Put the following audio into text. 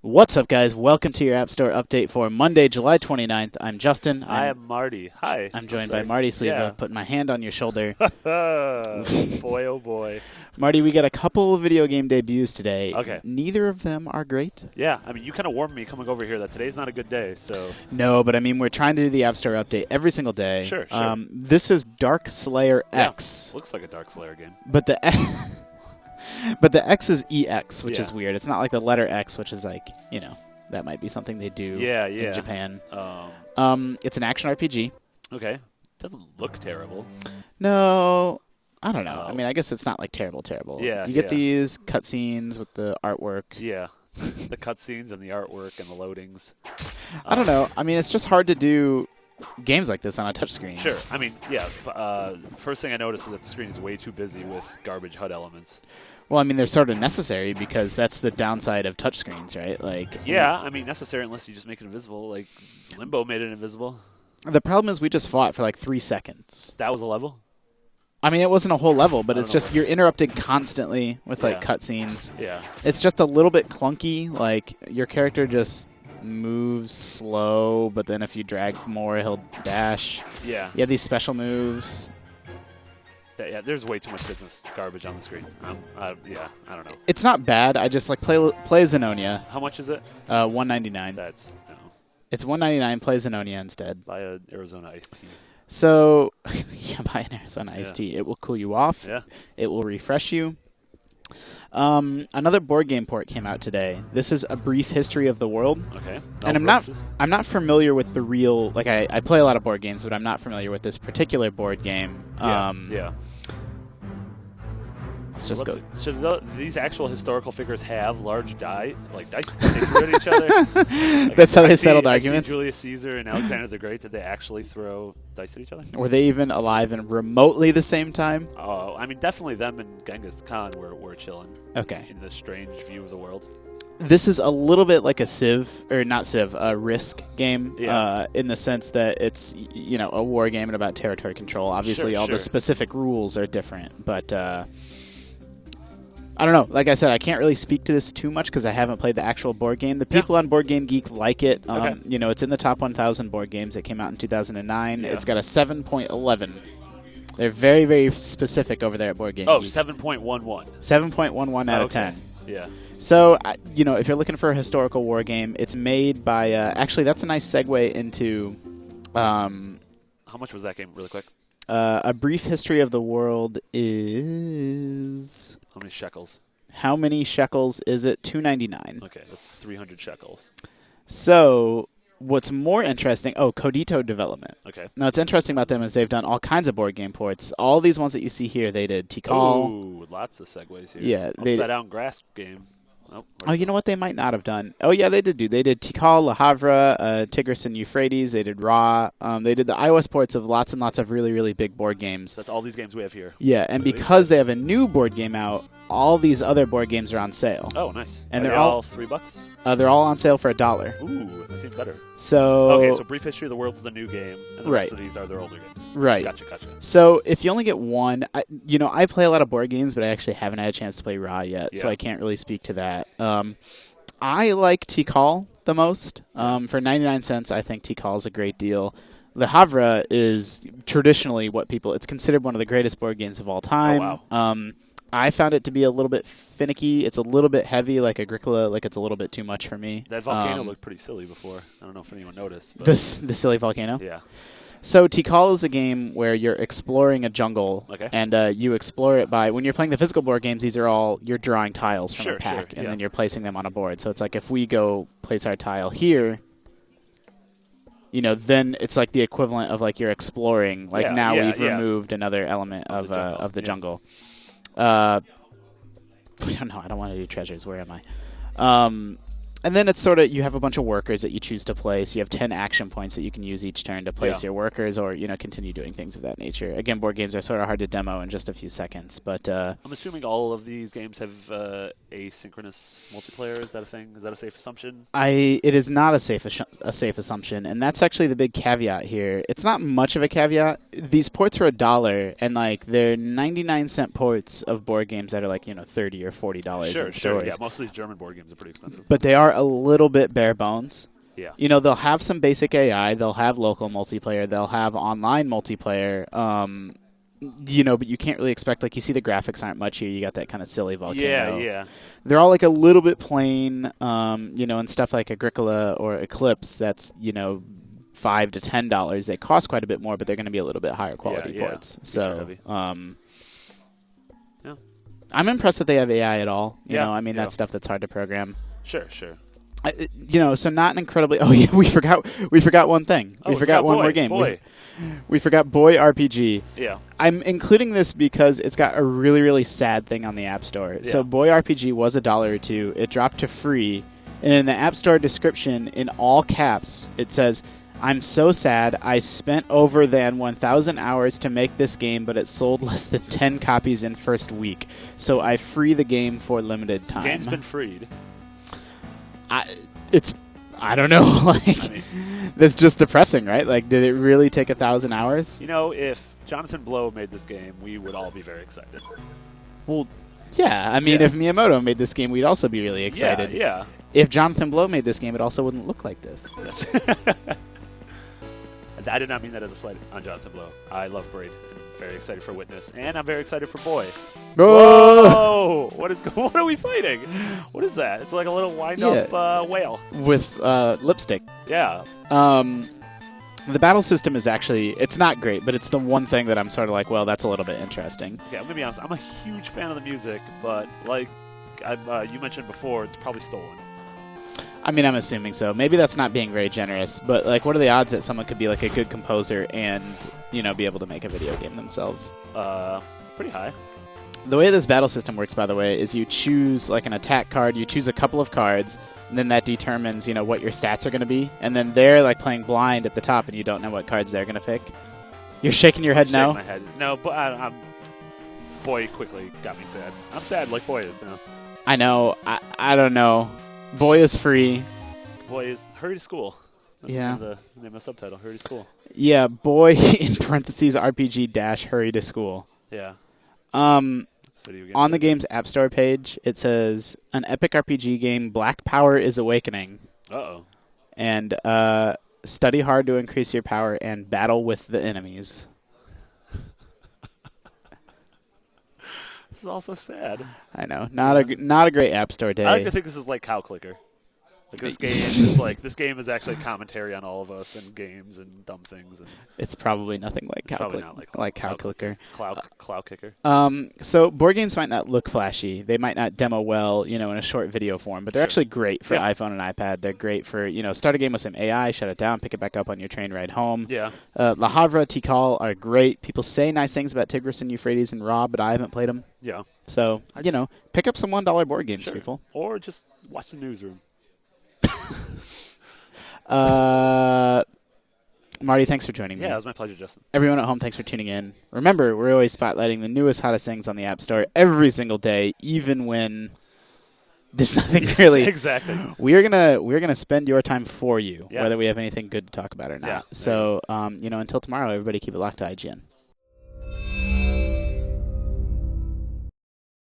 What's up, guys? Welcome to your App Store update for Monday, July 29th. I'm Justin. I am Marty. Hi. I'm joined by Marty Sleva, putting my hand on your shoulder. Boy, oh boy. Marty, we got a couple of video game debuts today. Okay. Neither of them are great. Yeah, I mean, you kind of warned me coming over here that today's not a good day, so. No, but I mean, we're trying to do the App Store update every single day. Sure. This is Dark Slayer X. Looks like a Dark Slayer game. But the X is EX, which is weird. It's not like the letter X, which is like, that might be something they do in Japan. It's an action RPG. Okay. Doesn't look terrible. No, I don't know. I mean, I guess it's not like terrible. Yeah. You get these cutscenes with the artwork. Yeah. The cutscenes and the artwork and the loadings. I don't know. I mean, it's just hard to do games like this on a touchscreen. Sure. I mean, yeah. First thing I noticed is that the screen is way too busy with garbage HUD elements. Well, I mean, they're sort of necessary because that's the downside of touchscreens, right? Yeah, I mean, necessary unless you just make it invisible. Like, Limbo made it invisible. The problem is we just fought for like 3 seconds. That was a level? I mean, it wasn't a whole level, but it's just you're interrupted constantly with like cutscenes. Yeah. It's just a little bit clunky. Like, your character just moves slow, but then if you drag more, he'll dash. Yeah. You have these special moves. Yeah, there's way too much business garbage on the screen. I don't know. It's not bad. I just like play Zenonia. How much is it? $1.99. That's no. It's $1.99. Play Zenonia instead. Buy an Arizona iced tea. So, yeah, buy an Arizona iced tea. It will cool you off. Yeah. It will refresh you. Another board game port came out today. This is A Brief History of the World. Okay. And I'm not familiar with the real, like I play a lot of board games, but I'm not familiar with this particular board game. Yeah. Let's just go. Should these actual historical figures have large dice that they throw at each other? That's how they settled arguments. I see Julius Caesar and Alexander the Great. Did they actually throw dice at each other? Were they even alive in remotely the same time? Oh, I mean, definitely them and Genghis Khan were chilling. Okay. In this strange view of the world. This is a little bit like a a Risk game, in the sense that it's a war game and about territory control. Obviously, all the specific rules are different, but. I don't know. Like I said, I can't really speak to this too much because I haven't played the actual board game. The people on Board Game Geek like it. It's in the top 1,000 board games. It came out in 2009. Yeah. It's got a 7.11. They're very, very specific over there at Board Game Geek. 7.11. 7.11 out of 10. Yeah. So, if you're looking for a historical war game, it's made by... actually, that's a nice segue into... How much was that game, really quick? A Brief History of the World is... How many shekels? How many shekels is it? $2.99. Okay, that's 300 shekels. So, what's more interesting... Oh, Codito Development. Okay. Now, what's interesting about them is they've done all kinds of board game ports. All these ones that you see here, they did Tikal. Ooh, lots of segues here. Yeah. Upside Down Grass game. Oh, you know what they might not have done? Oh, yeah, they did do. They did Tikal, Havre, Tigris and Euphrates. They did Ra. They did the iOS ports of lots and lots of really, really big board games. That's all these games we have here. Yeah, and because they have a new board game out, all these other board games are on sale. Oh, nice. And they're all $3? They're all on sale for $1. Ooh, that seems better. So Brief History of the World's the new game, and the rest of these are their older games. Right. Gotcha. So if you only get one, I play a lot of board games, but I actually haven't had a chance to play Ra yet, so I can't really speak to that. I like Tikal the most. For 99 cents, I think Tikal is a great deal. The Havre is traditionally it's considered one of the greatest board games of all time. Oh, wow. I found it to be a little bit finicky. It's a little bit heavy, like Agricola. Like, it's a little bit too much for me. That volcano looked pretty silly before. I don't know if anyone noticed. But the silly volcano? Yeah. So Tikal is a game where you're exploring a jungle, and you explore it by... When you're playing the physical board games, these are all... You're drawing tiles from a pack, and then you're placing them on a board. So it's like if we go place our tile here... then it's like the equivalent of like you're exploring. Like we've removed another element of the jungle. I don't know. I don't want to do treasures. Where am I? And then it's sort of, you have a bunch of workers that you choose to place. You have 10 action points that you can use each turn to place your workers or, continue doing things of that nature. Again, board games are sort of hard to demo in just a few seconds, but... I'm assuming all of these games have asynchronous multiplayer. Is that a thing? Is that a safe assumption? It is not a safe assumption, and that's actually the big caveat here. It's not much of a caveat. These ports are $1, and they're 99-cent ports of board games that are $30 or $40 in stores. Yeah, most of these German board games are pretty expensive. But they are are a little bit bare bones. Yeah. You know, they'll have some basic AI. They'll have local multiplayer. They'll have online multiplayer. You know, but you can't really expect, like, you see the graphics aren't much here. You got that kind of silly volcano. Yeah. They're all, like, a little bit plain, you know, and stuff like Agricola or Eclipse that's, you know, $5 to $10. They cost quite a bit more, but they're going to be a little bit higher quality ports. So, I'm impressed that they have AI at all. You know, I mean, that's stuff that's hard to program. Sure. You know, so not an incredibly. Oh yeah, we forgot one thing. We forgot one more game. We forgot Boy RPG. Yeah. I'm including this because it's got a really, really sad thing on the App Store. Yeah. So Boy RPG was $1 or $2. It dropped to free, and in the App Store description, in all caps, it says, "I'm so sad. I spent over than 1,000 hours to make this game, but it sold less than 10 copies in first week. So I free the game for limited time." The game's been freed. I don't know. Like, that's just depressing, right? Like, did it really take 1,000 hours? You know, if Jonathan Blow made this game, we would all be very excited. Well, yeah. I mean, if Miyamoto made this game, we'd also be really excited. Yeah. If Jonathan Blow made this game, it also wouldn't look like this. I did not mean that as a slight on Jonathan Blow. I love Braid. I'm very excited for Witness, and I'm very excited for Boy. Whoa! What are we fighting? What is that? It's like a little wind-up whale with lipstick. Yeah. The battle system is actually, it's not great, but it's the one thing that I'm sort of like, well, that's a little bit interesting. Okay, I'm gonna be honest. I'm a huge fan of the music, but like you mentioned before, it's probably stolen. I mean, I'm assuming so. Maybe that's not being very generous, but like, what are the odds that someone could be like a good composer and, you know, be able to make a video game themselves? Pretty high. The way this battle system works, by the way, is you choose like an attack card, you choose a couple of cards, and then that determines, you know, what your stats are going to be. And then they're like playing blind at the top, and you don't know what cards they're going to pick. You're shaking your head no? My head. No, but Boy quickly got me sad. I'm sad like Boy is now. I know. I don't know. Boy is free. Boy is Hurry to School. That's the name of the subtitle, Hurry to School. Yeah, Boy in parentheses RPG dash Hurry to School. Yeah. On the game's App Store page, it says, an epic RPG game, Black Power is Awakening. Uh-oh. And study hard to increase your power and battle with the enemies. This is also sad. I know. Not a great App Store day. I like to think this is like Cow Clicker. Like this game is actually commentary on all of us and games and dumb things. And it's probably nothing like Cow Clicker. Clow Kicker. So board games might not look flashy. They might not demo well, you know, in a short video form, but they're actually great for iPhone and iPad. They're great for, you know, start a game with some AI, shut it down, pick it back up on your train ride home. Yeah. La Havre, Tikal are great. People say nice things about Tigris and Euphrates and Rob, but I haven't played them. Yeah. So, you know, pick up some $1 board games, people. Or just watch the newsroom. Marty, thanks for joining me. Yeah, it was my pleasure, Justin. Everyone at home, thanks for tuning in. Remember, we're always spotlighting the newest, hottest things on the App Store every single day, even when there's nothing really. Exactly. We're gonna spend your time for you, whether we have anything good to talk about or not. Yeah, so, you know, until tomorrow, everybody keep it locked to IGN.